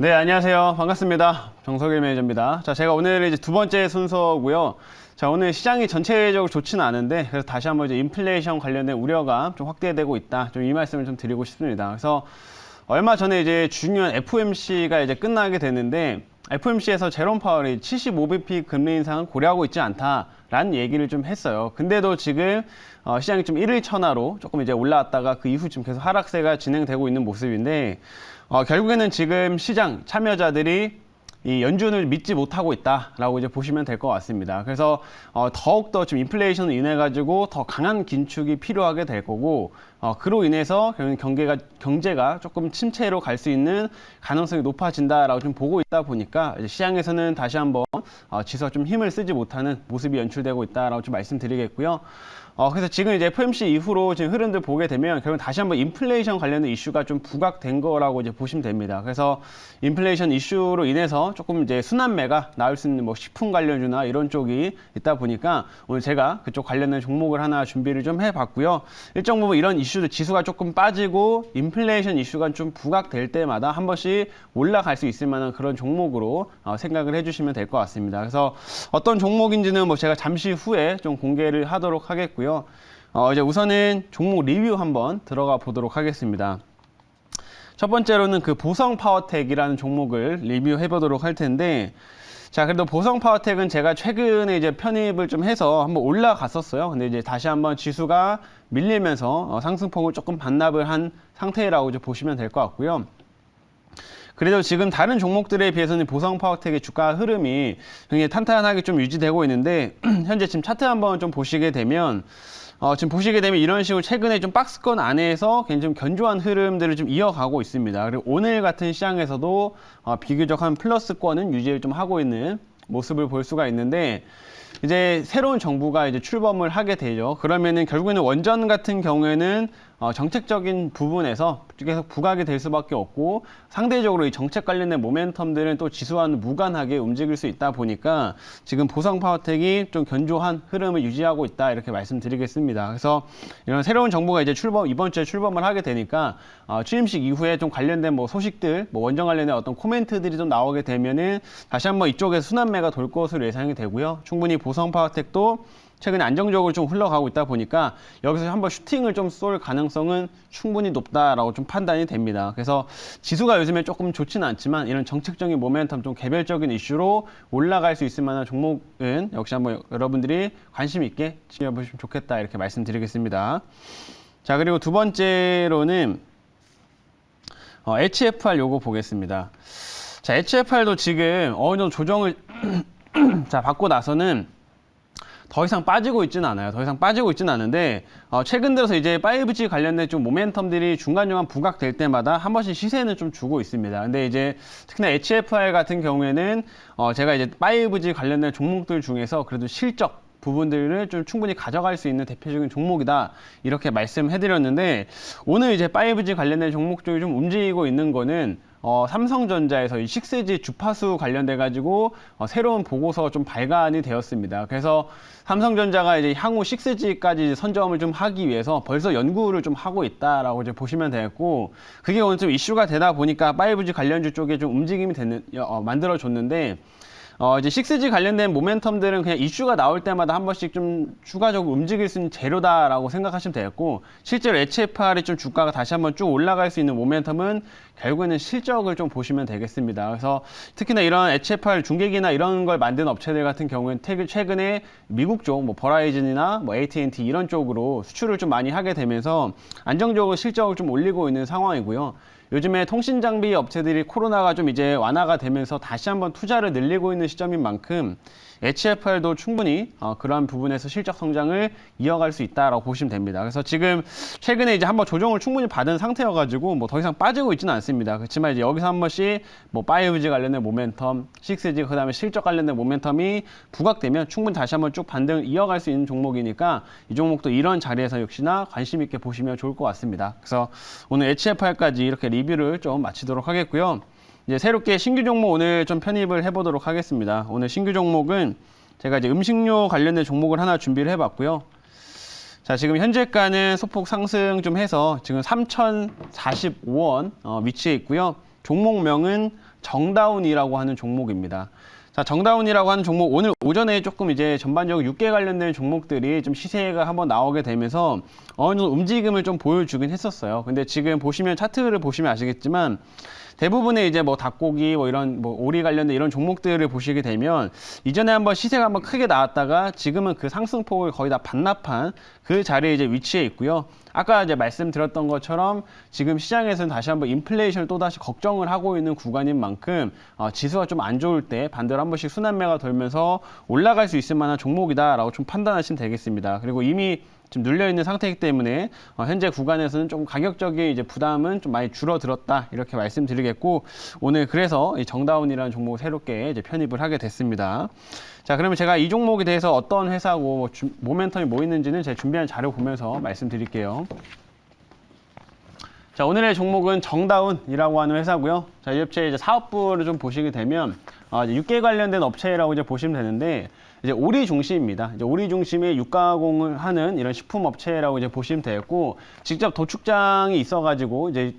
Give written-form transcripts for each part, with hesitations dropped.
네, 안녕하세요. 반갑습니다. 정석일 매니저입니다. 자, 제가 오늘 이제 두 번째 순서고요. 자, 오늘 시장이 전체적으로 좋지는 않은데, 그래서 다시 한번 이제 인플레이션 관련된 우려가 좀 확대되고 있다. 좀 이 말씀을 좀 드리고 싶습니다. 그래서 얼마 전에 이제 중요한 FOMC가 이제 끝나게 됐는데, FOMC에서 제롬 파월이 75bp 금리 인상은 고려하고 있지 않다라는 얘기를 좀 했어요. 근데도 지금 시장이 좀 일일 천하로 조금 이제 올라왔다가 그 이후 지금 계속 하락세가 진행되고 있는 모습인데, 결국에는 지금 시장 참여자들이 이 연준을 믿지 못하고 있다라고 이제 보시면 될 것 같습니다. 그래서 더욱더 좀 인플레이션을 인해 가지고 더 강한 긴축이 필요하게 될 거고, 그로 인해서 경제가 조금 침체로 갈 수 있는 가능성이 높아진다라고 좀 보고 있다 보니까 이제 시장에서는 다시 한번 지수가 좀 힘을 쓰지 못하는 모습이 연출되고 있다라고 좀 말씀드리겠고요. 그래서 지금 이제 FOMC 이후로 지금 흐름들 보게 되면 결국 다시 한번 인플레이션 관련된 이슈가 좀 부각된 거라고 이제 보시면 됩니다. 그래서 인플레이션 이슈로 인해서 조금 이제 순환매가 나올 수 있는 뭐 식품 관련주나 이런 쪽이 있다 보니까 오늘 제가 그쪽 관련된 종목을 하나 준비를 좀 해봤고요. 일정 부분 이런 이슈들 지수가 조금 빠지고 인플레이션 이슈가 좀 부각될 때마다 한 번씩 올라갈 수 있을 만한 그런 종목으로 생각을 해주시면 될 것 같습니다. 그래서 어떤 종목인지는 뭐 제가 잠시 후에 좀 공개를 하도록 하겠고요. 이제 우선은 종목 리뷰 한번 들어가 보도록 하겠습니다. 첫 번째로는 그 보성 파워텍이라는 종목을 리뷰해 보도록 할 텐데, 자, 그래도 보성 파워텍은 제가 최근에 이제 편입을 좀 해서 한번 올라갔었어요. 근데 이제 다시 한번 지수가 밀리면서 상승폭을 조금 반납을 한 상태라고 이제 보시면 될 것 같고요. 그래도 지금 다른 종목들에 비해서는 보성 파워텍의 주가 흐름이 굉장히 탄탄하게 좀 유지되고 있는데, 현재 지금 차트 한번 좀 보시게 되면 지금 보시게 되면 이런 식으로 최근에 좀 박스권 안에서 굉장히 좀 견조한 흐름들을 좀 이어가고 있습니다. 그리고 오늘 같은 시장에서도 비교적 한 플러스권은 유지를 좀 하고 있는 모습을 볼 수가 있는데, 이제 새로운 정부가 이제 출범을 하게 되죠. 그러면은 결국에는 원전 같은 경우에는 정책적인 부분에서 계속 부각이 될 수밖에 없고, 상대적으로 이 정책 관련된 모멘텀들은 또 지수와는 무관하게 움직일 수 있다 보니까 지금 보성 파워텍이 좀 견조한 흐름을 유지하고 있다, 이렇게 말씀드리겠습니다. 그래서 이런 새로운 정부가 이제 이번 주에 출범을 하게 되니까 취임식 이후에 좀 관련된 뭐 소식들, 뭐 원전 관련된 어떤 코멘트들이 좀 나오게 되면은 다시 한번 이쪽에서 순환매가 돌 것으로 예상이 되고요. 충분히 보성 파워텍도 최근에 안정적으로 좀 흘러가고 있다 보니까 여기서 한번 슈팅을 좀 쏠 가능성은 충분히 높다라고 좀 판단이 됩니다. 그래서 지수가 요즘에 조금 좋지는 않지만 이런 정책적인 모멘텀, 좀 개별적인 이슈로 올라갈 수 있을 만한 종목은 역시 한번 여러분들이 관심 있게 지켜보시면 좋겠다, 이렇게 말씀드리겠습니다. 자, 그리고 두 번째로는 HFR 요거 보겠습니다. 자, HFR도 지금 어느 정도 조정을 자, 받고 나서는 더 이상 빠지고 있지는 않아요. 더 이상 빠지고 있지는 않은데, 최근 들어서 이제 5G 관련된 좀 모멘텀들이 중간중간 부각될 때마다 한 번씩 시세는 좀 주고 있습니다. 근데 이제 특히나 HFR 같은 경우에는 제가 이제 5G 관련된 종목들 중에서 그래도 실적 부분들을 좀 충분히 가져갈 수 있는 대표적인 종목이다, 이렇게 말씀해드렸는데, 오늘 이제 5G 관련된 종목 쪽이 좀 움직이고 있는 거는 삼성전자에서 이 6G 주파수 관련돼 가지고 새로운 보고서 좀 발간이 되었습니다. 그래서 삼성전자가 이제 향후 6G까지 선점을 좀 하기 위해서 벌써 연구를 좀 하고 있다라고 이제 보시면 되겠고, 그게 오늘 좀 이슈가 되다 보니까 5G 관련주 쪽에 좀 움직임이 만들어졌는데, 이제 6G 관련된 모멘텀들은 그냥 이슈가 나올 때마다 한 번씩 좀 추가적으로 움직일 수 있는 재료다라고 생각하시면 되겠고, 실제로 HFR이 좀 주가가 다시 한번 쭉 올라갈 수 있는 모멘텀은 결국에는 실적을 좀 보시면 되겠습니다. 그래서 특히나 이런 HFR 중계기나 이런 걸 만드는 업체들 같은 경우에는 최근에 미국 쪽, 뭐 버라이즌이나 뭐 AT&T 이런 쪽으로 수출을 좀 많이 하게 되면서 안정적으로 실적을 좀 올리고 있는 상황이고요. 요즘에 통신 장비 업체들이 코로나가 좀 이제 완화가 되면서 다시 한번 투자를 늘리고 있는 시점인 만큼 HFR도 충분히 그러한 부분에서 실적 성장을 이어갈 수 있다라고 보시면 됩니다. 그래서 지금 최근에 이제 한번 조정을 충분히 받은 상태여가지고 뭐 더 이상 빠지고 있지는 않습니다. 그렇지만 이제 여기서 한 번씩 뭐 5G 관련된 모멘텀, 6G 그다음에 실적 관련된 모멘텀이 부각되면 충분히 다시 한번 쭉 반등을 이어갈 수 있는 종목이니까 이 종목도 이런 자리에서 역시나 관심 있게 보시면 좋을 것 같습니다. 그래서 오늘 HFR까지 이렇게 리뷰를 좀 마치도록 하겠고요. 이제 새롭게 신규 종목 오늘 좀 편입을 해보도록 하겠습니다. 오늘 신규 종목은 제가 이제 음식료 관련된 종목을 하나 준비를 해봤고요. 자, 지금 현재가는 소폭 상승 좀 해서 지금 3,045원 위치해 있고요. 종목명은 정다운이라고 하는 종목입니다. 자, 정다운이라고 하는 종목, 오늘 오전에 조금 이제 전반적으로 육계 관련된 종목들이 좀 시세가 한번 나오게 되면서 어느 정도 움직임을 좀 보여주긴 했었어요. 근데 지금 보시면 차트를 보시면 아시겠지만 대부분의 이제 뭐 닭고기 뭐 이런 뭐 오리 관련된 이런 종목들을 보시게 되면 이전에 한번 시세가 한번 크게 나왔다가 지금은 그 상승폭을 거의 다 반납한 그 자리에 이제 위치해 있고요. 아까 이제 말씀드렸던 것처럼 지금 시장에서는 다시 한번 인플레이션을 또다시 걱정을 하고 있는 구간인 만큼 지수가 좀 안 좋을 때 반대로 한 번씩 순환매가 돌면서 올라갈 수 있을 만한 종목이다라고 좀 판단하시면 되겠습니다. 그리고 이미 지금 눌려 있는 상태이기 때문에 현재 구간에서는 좀 가격적인 이제 부담은 좀 많이 줄어들었다 이렇게 말씀드리겠고 오늘 그래서 이 정다운이라는 종목을 새롭게 이제 편입을 하게 됐습니다. 자, 그러면 제가 이 종목에 대해서 어떤 회사고 모멘텀이 뭐 있는지는 제가 준비한 자료 보면서 말씀드릴게요. 자, 오늘의 종목은 정다운이라고 하는 회사고요. 자, 이 업체의 이제 사업부를 좀 보시게 되면 이제 육계 관련된 업체라고 이제 보시면 되는데 이제 오리 중심입니다. 이제 오리 중심의 육가공을 하는 이런 식품 업체라고 이제 보시면 되겠고 직접 도축장이 있어가지고 이제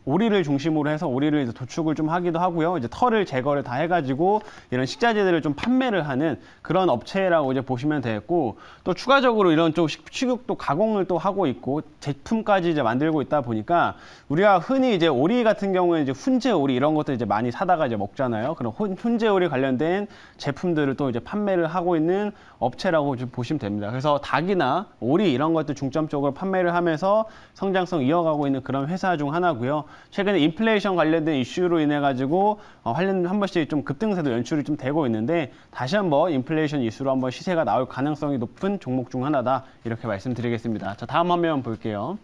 오리를 중심으로 해서 오리를 이제 도축을 좀 하기도 하고요. 이제 털을 제거를 다 해가지고 이런 식자재들을 좀 판매를 하는 그런 업체라고 이제 보시면 되겠고 또 추가적으로 이런 좀 식육도 가공을 또 하고 있고 제품까지 이제 만들고 있다 보니까 우리가 흔히 이제 오리 같은 경우에 이제 훈제 오리 이런 것들 이제 많이 사다가 이제 먹잖아요. 그런 훈제 오리 관련된 제품들을 또 이제 판매를 하고 있는 업체라고 좀 보시면 됩니다. 그래서 닭이나 오리 이런 것들 중점적으로 판매를 하면서 성장성 이어가고 있는 그런 회사 중 하나고요. 최근에 인플레이션 관련된 이슈로 인해 가지고 한 번씩 좀 급등세도 연출이 좀 되고 있는데 다시 한번 인플레이션 이슈로 한번 시세가 나올 가능성이 높은 종목 중 하나다 이렇게 말씀드리겠습니다. 자, 다음 화면 볼게요.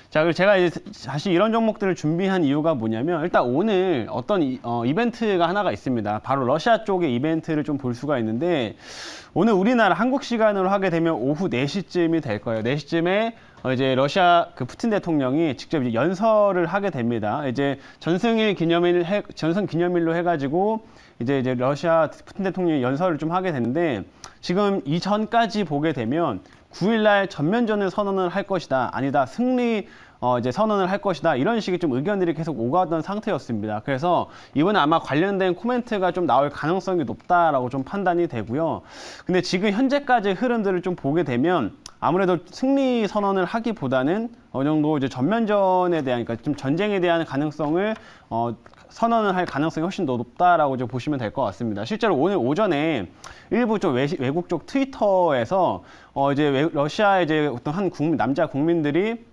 자, 그리고 제가 이제 다시 이런 종목들을 준비한 이유가 뭐냐면 일단 오늘 어떤 이벤트가 하나가 있습니다. 바로 러시아 쪽의 이벤트를 좀 볼 수가 있는데 오늘 우리나라 한국 시간으로 하게 되면 오후 4시쯤이 될 거예요. 4시쯤에 이제 러시아 그 푸틴 대통령이 직접 이제 연설을 하게 됩니다. 이제 전승 기념일로 해가지고 이제 러시아 푸틴 대통령이 연설을 좀 하게 되는데 지금 이전까지 보게 되면 9일날 전면전을 선언을 할 것이다. 아니다. 승리 이제 선언을 할 것이다. 이런 식의 좀 의견들이 계속 오가던 상태였습니다. 그래서 이번에 아마 관련된 코멘트가 좀 나올 가능성이 높다라고 좀 판단이 되고요. 근데 지금 현재까지 흐름들을 좀 보게 되면 아무래도 승리 선언을 하기보다는 어느 정도 이제 전면전에 대한, 그러니까 좀 전쟁에 대한 가능성을 선언을 할 가능성이 훨씬 더 높다라고 좀 보시면 될 것 같습니다. 실제로 오늘 오전에 일부 좀 외국 쪽 트위터에서 이제 러시아의 이제 어떤 한 남자 국민들이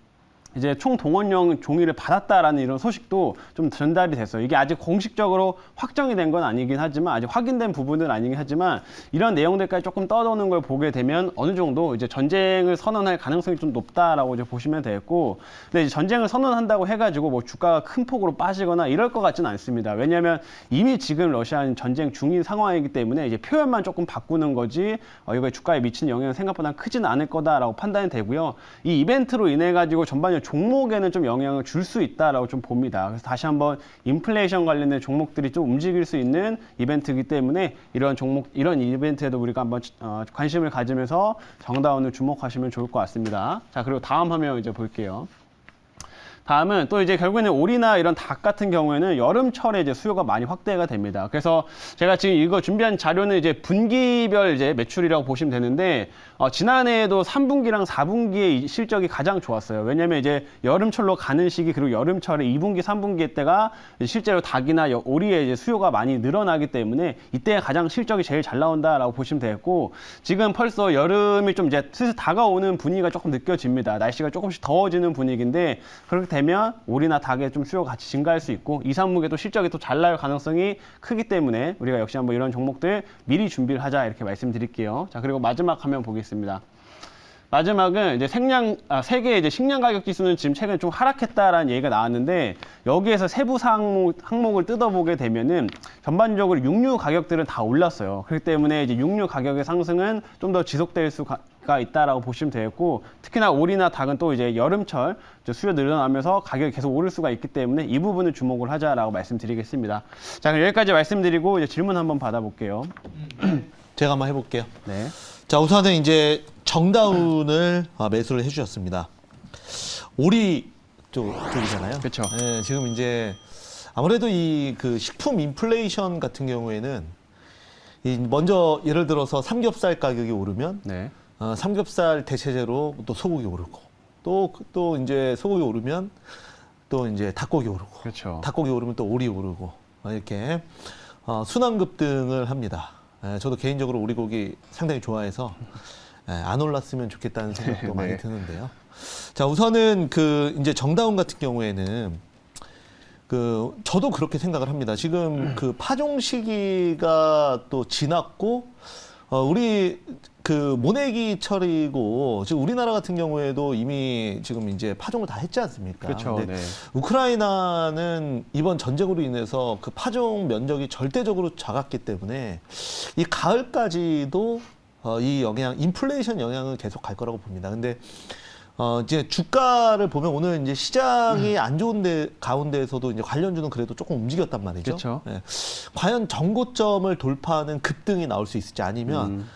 이제 총동원령 종이를 받았다라는 이런 소식도 좀 전달이 됐어요. 이게 아직 공식적으로 확정이 된 건 아니긴 하지만, 아직 확인된 부분은 아니긴 하지만, 이런 내용들까지 조금 떠도는 걸 보게 되면 어느 정도 이제 전쟁을 선언할 가능성이 좀 높다라고 이제 보시면 되겠고, 근데 이제 전쟁을 선언한다고 해가지고 뭐 주가가 큰 폭으로 빠지거나 이럴 것 같지는 않습니다. 왜냐하면 이미 지금 러시아는 전쟁 중인 상황이기 때문에 이제 표현만 조금 바꾸는 거지, 이거에 주가에 미치는 영향은 생각보다 크지는 않을 거다라고 판단이 되고요. 이 이벤트로 인해 가지고 전반적으로 종목에는 좀 영향을 줄 수 있다라고 좀 봅니다. 그래서 다시 한번 인플레이션 관련된 종목들이 좀 움직일 수 있는 이벤트이기 때문에 이런 이벤트에도 우리가 한번 관심을 가지면서 정다운을 주목하시면 좋을 것 같습니다. 자, 그리고 다음 화면 이제 볼게요. 다음은 또 이제 결국에는 오리나 이런 닭 같은 경우에는 여름철에 이제 수요가 많이 확대가 됩니다. 그래서 제가 지금 이거 준비한 자료는 이제 분기별 이제 매출이라고 보시면 되는데, 지난해에도 3분기랑 4분기의 실적이 가장 좋았어요. 왜냐면 이제 여름철로 가는 시기, 그리고 여름철에 2분기, 3분기 때가 실제로 닭이나 오리의 이제 수요가 많이 늘어나기 때문에 이때 가장 실적이 제일 잘 나온다라고 보시면 되겠고, 지금 벌써 여름이 좀 이제 슬슬 다가오는 분위기가 조금 느껴집니다. 날씨가 조금씩 더워지는 분위기인데, 그렇게 되면 오리나 닭의 좀 수요가 같이 증가할 수 있고 2, 3분기에도 실적이 또 잘 나올 가능성이 크기 때문에 우리가 역시 한번 이런 종목들 미리 준비를 하자 이렇게 말씀드릴게요. 자, 그리고 마지막 화면 보겠습니다. 마지막은 이제 세계 이제 식량 가격 지수는 지금 최근에 좀 하락했다라는 얘기가 나왔는데, 여기에서 세부 항목을 뜯어보게 되면은 전반적으로 육류 가격들은 다 올랐어요. 그렇기 때문에 이제 육류 가격의 상승은 좀 더 지속될 수가 있다라고 보시면 되겠고, 특히나 오리나 닭은 또 이제 여름철 수요 늘어나면서 가격이 계속 오를 수가 있기 때문에 이 부분을 주목을 하자라고 말씀드리겠습니다. 자, 그럼 여기까지 말씀드리고 이제 질문 한번 받아볼게요. 제가 한번 해볼게요. 네. 자, 우선은 이제 정다운을 매수를 해주셨습니다. 오리 쪽이잖아요. 그렇죠. 네, 지금 이제 아무래도 이 그 식품 인플레이션 같은 경우에는 먼저 예를 들어서 삼겹살 가격이 오르면 네. 삼겹살 대체제로 또 소고기 오르고 또 이제 소고기 오르면 또 이제 닭고기 오르고 그렇죠. 닭고기 오르면 또 오리 오르고 이렇게 순환급등을 합니다. 저도 개인적으로 오리고기 상당히 좋아해서 안 올랐으면 좋겠다는 생각도 네. 많이 드는데요. 자, 우선은 그 이제 정다운 같은 경우에는 저도 그렇게 생각을 합니다. 지금 그 파종 시기가 또 지났고 우리 그 모내기철이고 지금 우리나라 같은 경우에도 이미 지금 이제 파종을 다 했지 않습니까? 그렇죠. 근데 네. 우크라이나는 이번 전쟁으로 인해서 그 파종 면적이 절대적으로 작았기 때문에 이 가을까지도 이 인플레이션 영향은 계속 갈 거라고 봅니다. 근데 이제 주가를 보면 오늘 이제 시장이 안 좋은데 가운데에서도 이제 관련주는 그래도 조금 움직였단 말이죠. 그렇죠. 예. 과연 정고점을 돌파하는 급등이 나올 수 있을지 아니면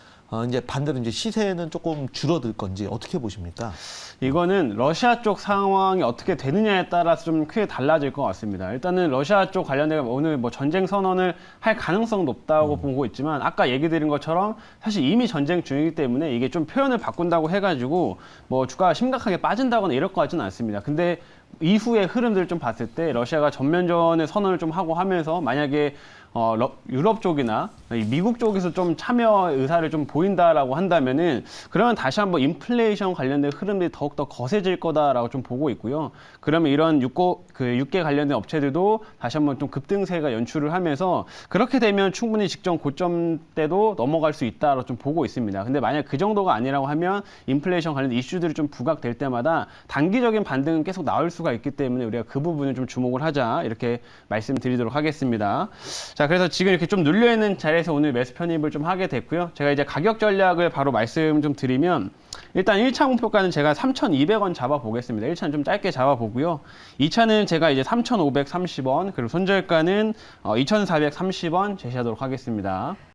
이제 반대로 이제 시세는 조금 줄어들 건지 어떻게 보십니까? 이거는 러시아 쪽 상황이 어떻게 되느냐에 따라서 좀 크게 달라질 것 같습니다. 일단은 러시아 쪽 관련된 오늘 뭐 전쟁 선언을 할 가능성 높다고 보고 있지만 아까 얘기 드린 것처럼 사실 이미 전쟁 중이기 때문에 이게 좀 표현을 바꾼다고 해가지고 뭐 주가가 심각하게 빠진다거나 이럴 것 같지는 않습니다. 근데 이후의 흐름들을 좀 봤을 때 러시아가 전면전의 선언을 좀 하고 하면서 만약에 유럽 쪽이나 미국 쪽에서 좀 참여 의사를 좀 보인다라고 한다면은 그러면 다시 한번 인플레이션 관련된 흐름들이 더욱더 거세질 거다라고 좀 보고 있고요. 그러면 이런 육계 관련된 업체들도 다시 한번 좀 급등세가 연출을 하면서 그렇게 되면 충분히 직전 고점 때도 넘어갈 수 있다라고 좀 보고 있습니다. 근데 만약 그 정도가 아니라고 하면 인플레이션 관련된 이슈들이 좀 부각될 때마다 단기적인 반등은 계속 나올 수가 있기 때문에 우리가 그 부분을 좀 주목을 하자 이렇게 말씀드리도록 하겠습니다. 자, 그래서 지금 이렇게 좀 눌려있는 자리에서 오늘 매수 편입을 좀 하게 됐고요. 제가 이제 가격 전략을 바로 말씀 좀 드리면 일단 1차 목표가는 제가 3,200원 잡아보겠습니다. 1차는 좀 짧게 잡아보고요. 2차는 제가 이제 3,530원 그리고 손절가는 2,430원 제시하도록 하겠습니다.